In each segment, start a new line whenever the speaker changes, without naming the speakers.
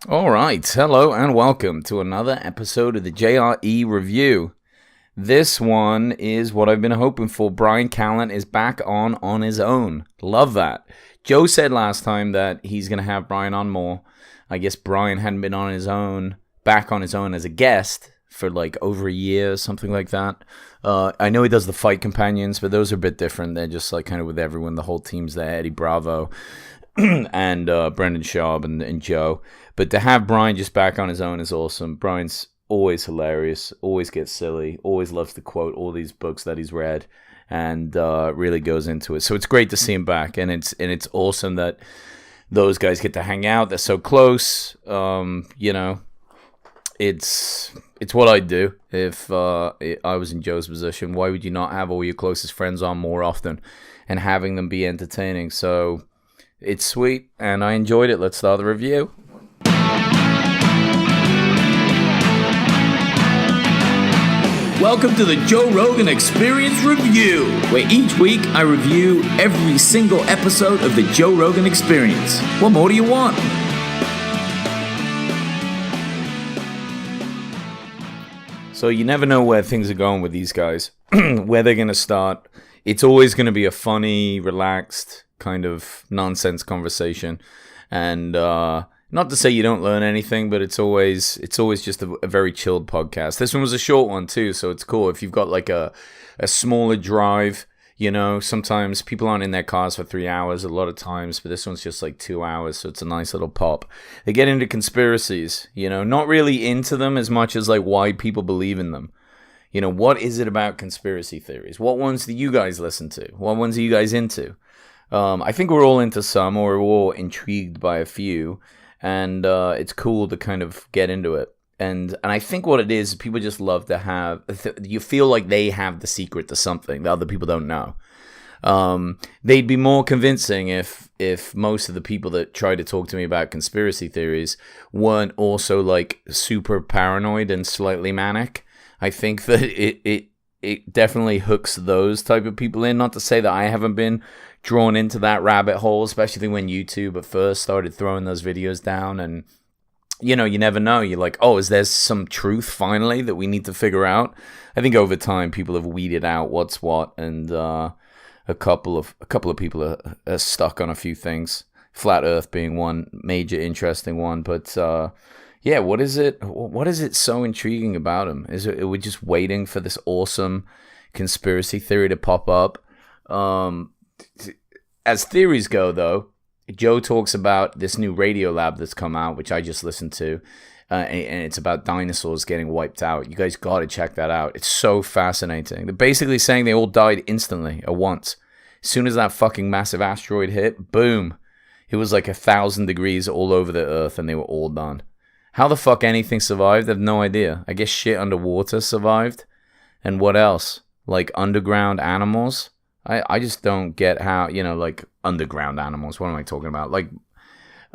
All right, hello and welcome to another episode of the JRE review. This one is what I've been hoping for. Bryan Callen is back on his own. Love that. Joe said last time that he's going to have Bryan on more. I guess Bryan hadn't been back on his own as a guest for like over a year, something like that. I know he does the Fight Companions, but those are a bit different. They're just like kind of with everyone. The whole team's there. Eddie Bravo and Brendan Schaub and Joe. But to have Bryan just back on his own is awesome. Bryan's always hilarious, always gets silly, always loves to quote all these books that he's read, and really goes into it. So it's great to see him back, and it's awesome that those guys get to hang out. They're so close. It's what I'd do if I was in Joe's position. Why would you not have all your closest friends on more often and having them be entertaining? So it's sweet, and I enjoyed it. Let's start the review. Welcome to the Joe Rogan Experience Review, where each week I review every single episode of the Joe Rogan Experience. What more do you want? So you never know where things are going with these guys, where they're going to start. It's always going to be a funny, relaxed, kind of nonsense conversation. And not to say you don't learn anything, but it's always just a very chilled podcast. This one was a short one too, so it's cool. If you've got like a smaller drive, sometimes people aren't in their cars for 3 hours a lot of times, but this one's just like 2 hours, so it's a nice little pop. They get into conspiracies, not really into them as much as like why people believe in them. What is it about conspiracy theories? What ones do you guys listen to? What ones are you guys into? I think we're all into some, or we're all intrigued by a few. And it's cool to kind of get into it. And I think what it is, people just love to have, you feel like they have the secret to something that other people don't know. They'd be more convincing if most of the people that try to talk to me about conspiracy theories weren't also like super paranoid and slightly manic. I think that it definitely hooks those type of people in. Not to say that I haven't been drawn into that rabbit hole, especially when YouTube at first started throwing those videos down, and you never know. You're like, oh, is there some truth finally that we need to figure out? I think over time people have weeded out what's what, and a couple of people are stuck on a few things. Flat Earth being one major interesting one, but yeah, what is it so intriguing about him? Are we just waiting for this awesome conspiracy theory to pop up? As theories go, though, Joe talks about this new Radio Lab that's come out, which I just listened to, and it's about dinosaurs getting wiped out. You guys got to check that out. It's so fascinating. They're basically saying they all died instantly at once. As soon as that fucking massive asteroid hit, boom. It was like 1,000 degrees all over the Earth, and they were all done. How the fuck anything survived? I have no idea. I guess shit underwater survived. And what else? Like underground animals? I just don't get how, like underground animals. What am I talking about? Like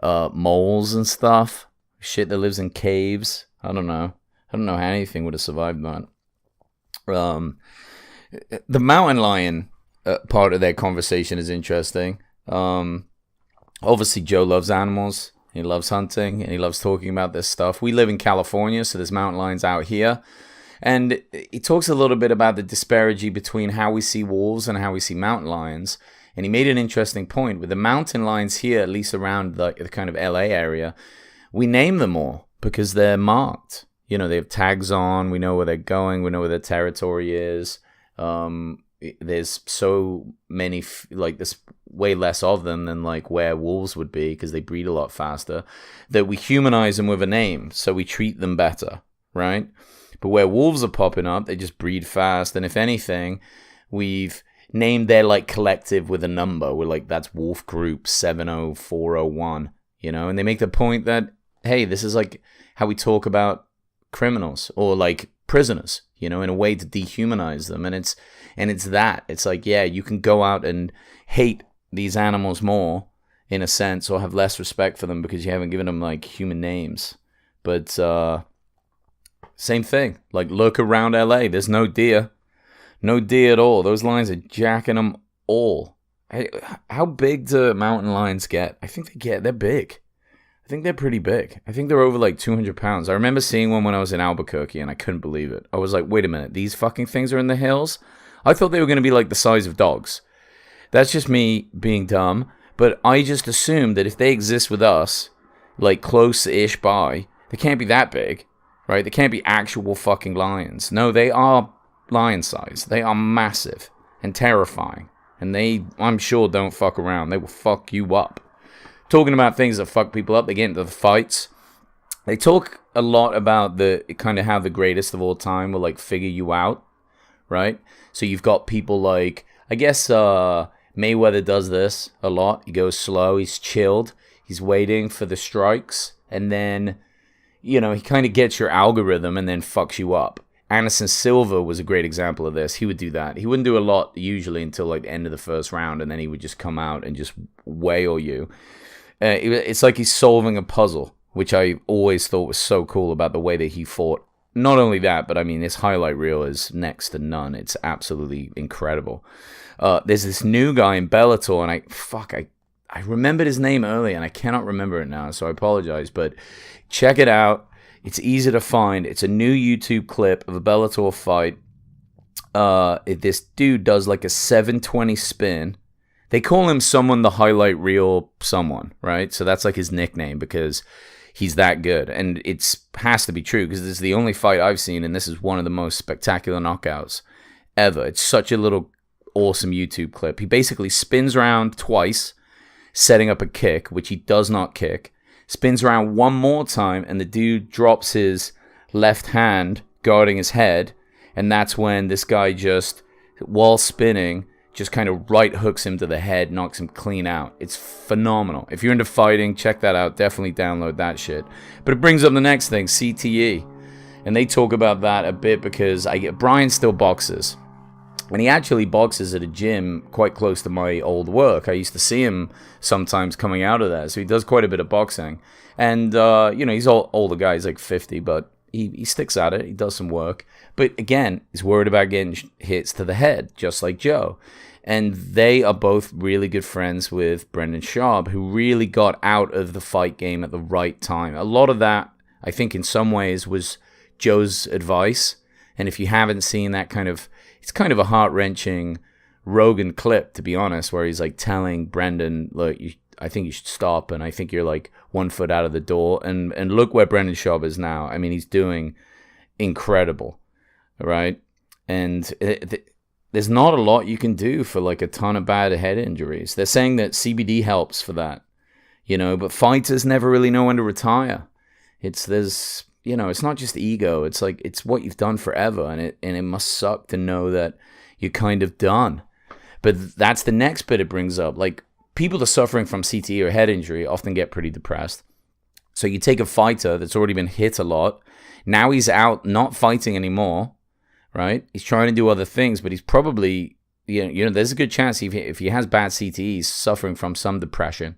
moles and stuff. Shit that lives in caves. I don't know. I don't know how anything would have survived that. The mountain lion part of their conversation is interesting. Obviously, Joe loves animals. He loves hunting, and he loves talking about this stuff. We live in California, so there's mountain lions out here. And he talks a little bit about the disparity between how we see wolves and how we see mountain lions. And he made an interesting point. With the mountain lions here, at least around the kind of LA area, we name them all because they're marked. They have tags on. We know where they're going. We know where their territory is. There's so many, there's way less of them than like where wolves would be because they breed a lot faster, that we humanize them with a name. So we treat them better, right? But where wolves are popping up, they just breed fast. And if anything, we've named their like collective with a number. We're like, that's Wolf Group 70401, and they make the point that, hey, this is like how we talk about criminals or like prisoners, in a way to dehumanize them. And it's that. It's like, yeah, you can go out and hate these animals more in a sense, or have less respect for them because you haven't given them like human names. But same thing. Like, look around LA. There's no deer. No deer at all. Those lions are jacking them all. How big do mountain lions get? I think they're big. I think they're pretty big. I think they're over like 200 pounds. I remember seeing one when I was in Albuquerque, and I couldn't believe it. I was like, wait a minute, these fucking things are in the hills? I thought they were going to be like the size of dogs. That's just me being dumb, but I just assumed that if they exist with us, like close-ish by, they can't be that big, right? They can't be actual fucking lions. No, they are lion size. They are massive and terrifying, and they, I'm sure, don't fuck around. They will fuck you up. Talking about things that fuck people up, they get into the fights. They talk a lot about the kind of how the greatest of all time will like figure you out, right? So you've got people like, I guess Mayweather does this a lot. He goes slow, he's chilled, he's waiting for the strikes, and then, you know, he kind of gets your algorithm and then fucks you up. Anderson Silva was a great example of this. He would do that. He wouldn't do a lot usually until like the end of the first round, and then he would just come out and just wail you. It's like he's solving a puzzle, which I always thought was so cool about the way that he fought. Not only that, but I mean, his highlight reel is next to none. It's absolutely incredible. There's this new guy in Bellator, and I remembered his name earlier, and I cannot remember it now, so I apologize. But check it out. It's easy to find. It's a new YouTube clip of a Bellator fight. This dude does like a 720 spin. They call him someone the highlight reel someone, right? So that's like his nickname because he's that good. And it has to be true because this is the only fight I've seen, and this is one of the most spectacular knockouts ever. It's such a little awesome YouTube clip. He basically spins around twice, setting up a kick, which he does not kick. Spins around one more time, and the dude drops his left hand guarding his head, and that's when this guy just, while spinning, just kind of right hooks him to the head, knocks him clean out. It's phenomenal. If you're into fighting, check that out. Definitely download that shit. But it brings up the next thing, CTE. And they talk about that a bit because Bryan still boxes. And he actually boxes at a gym quite close to my old work. I used to see him sometimes coming out of there. So he does quite a bit of boxing. And, you know, he's older guy. He's like 50, but he sticks at it. He does some work. But again, he's worried about getting hits to the head, just like Joe. And they are both really good friends with Brendan Schaub, who really got out of the fight game at the right time. A lot of that, I think, in some ways was Joe's advice. And if you haven't seen that it's kind of a heart-wrenching Rogan clip, to be honest, where he's like telling Brendan, look, I think you should stop, and I think you're like 1 foot out of the door. And look where Brendan Schaub is now. I mean, he's doing incredible, right? And there's not a lot you can do for like a ton of bad head injuries. They're saying that CBD helps for that, you know, but fighters never really know when to retire. It's not just ego. It's like, it's what you've done forever, and it must suck to know that you're kind of done. But that's the next bit it brings up. Like, people that are suffering from CTE or head injury often get pretty depressed. So you take a fighter that's already been hit a lot. Now he's out, not fighting anymore, right? He's trying to do other things, but he's probably, you know, there's a good chance if he has bad CTE, he's suffering from some depression.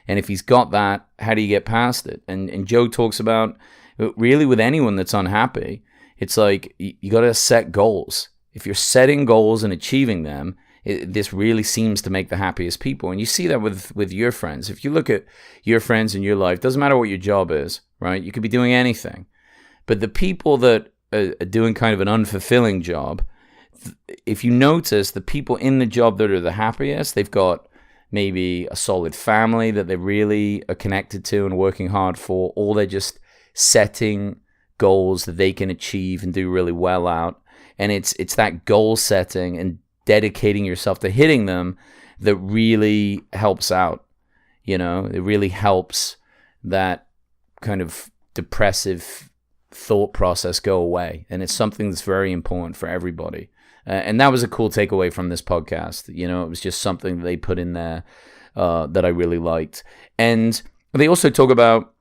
And if he's got that, how do you get past it? And Joe talks about, really with anyone that's unhappy, it's like you got to set goals. If you're setting goals and achieving them, this really seems to make the happiest people. And you see that with your friends. If you look at your friends in your life, doesn't matter what your job is, right? You could be doing anything. But the people that are doing kind of an unfulfilling job, if you notice, the people in the job that are the happiest, they've got maybe a solid family that they really are connected to and working hard for, or they're just setting goals that they can achieve and do really well out. And it's that goal setting and dedicating yourself to hitting them that really helps out. You know, it really helps that kind of depressive thought process go away. And it's something that's very important for everybody. And that was a cool takeaway from this podcast. You know, it was just something that they put in there that I really liked. And they also talk about,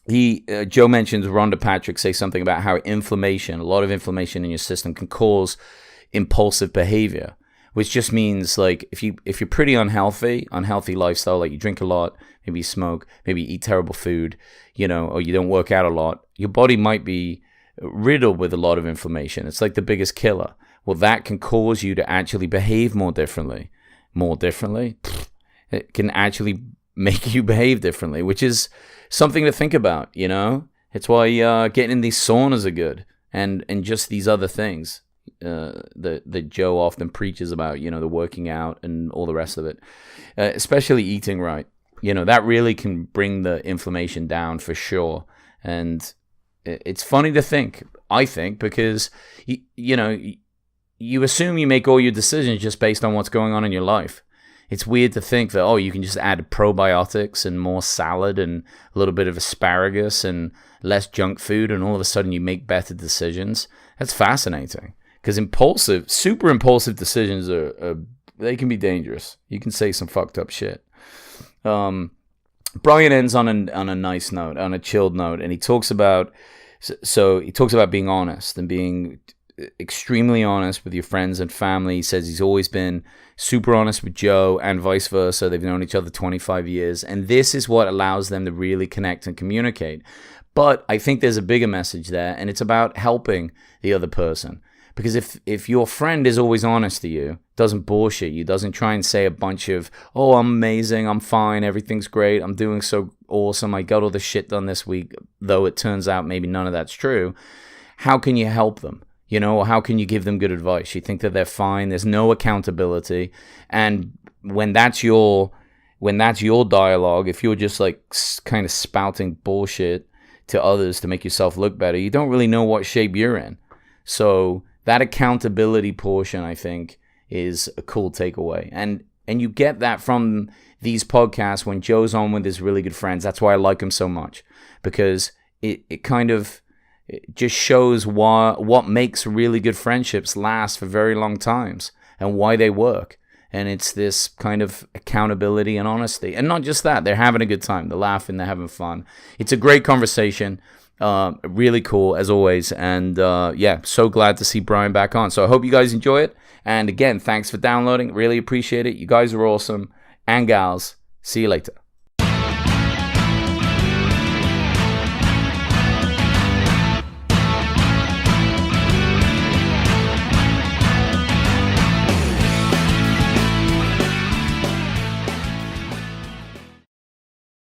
Joe mentions Rhonda Patrick say something about how a lot of inflammation in your system can cause impulsive behavior, which just means like if you're pretty unhealthy lifestyle, like you drink a lot, maybe you smoke, maybe you eat terrible food, you know, or you don't work out a lot, your body might be riddled with a lot of inflammation. It's like the biggest killer. Well, that can cause you to actually behave more differently. It can actually make you behave differently, which is something to think about, you know? It's why getting in these saunas are good, and just these other things that Joe often preaches about, you know, the working out and all the rest of it, especially eating right. You know, that really can bring the inflammation down for sure. And it's funny to think, I think, because, you know, you assume you make all your decisions just based on what's going on in your life. It's weird to think that, oh, you can just add probiotics and more salad and a little bit of asparagus and less junk food, and all of a sudden you make better decisions. That's fascinating, because super impulsive decisions they can be dangerous. You can say some fucked up shit. Brian ends on a nice note, on a chilled note, and he talks about being honest and being extremely honest with your friends and family. He says he's always been super honest with Joe and vice versa. They've known each other 25 years, and this is what allows them to really connect and communicate. But I think there's a bigger message there, and it's about helping the other person. Because if your friend is always honest to you, doesn't bullshit you, doesn't try and say a bunch of, oh, I'm amazing, I'm fine, everything's great, I'm doing so awesome, I got all the shit done this week, though it turns out maybe none of that's true, how can you help them? You know, or how can you give them good advice? You think that they're fine, there's no accountability, and when that's your dialogue, if you're just like kind of spouting bullshit to others to make yourself look better, you don't really know what shape you're in. So that accountability portion, I think, is a cool takeaway. And you get that from these podcasts when Joe's on with his really good friends. That's why I like him so much, because it kind of just shows what makes really good friendships last for very long times and why they work. And it's this kind of accountability and honesty. And not just that, they're having a good time. They're laughing, they're having fun. It's a great conversation. Really cool, as always. And yeah, so glad to see Bryan back on. So I hope you guys enjoy it. And again, thanks for downloading. Really appreciate it. You guys are awesome. And gals, see you later.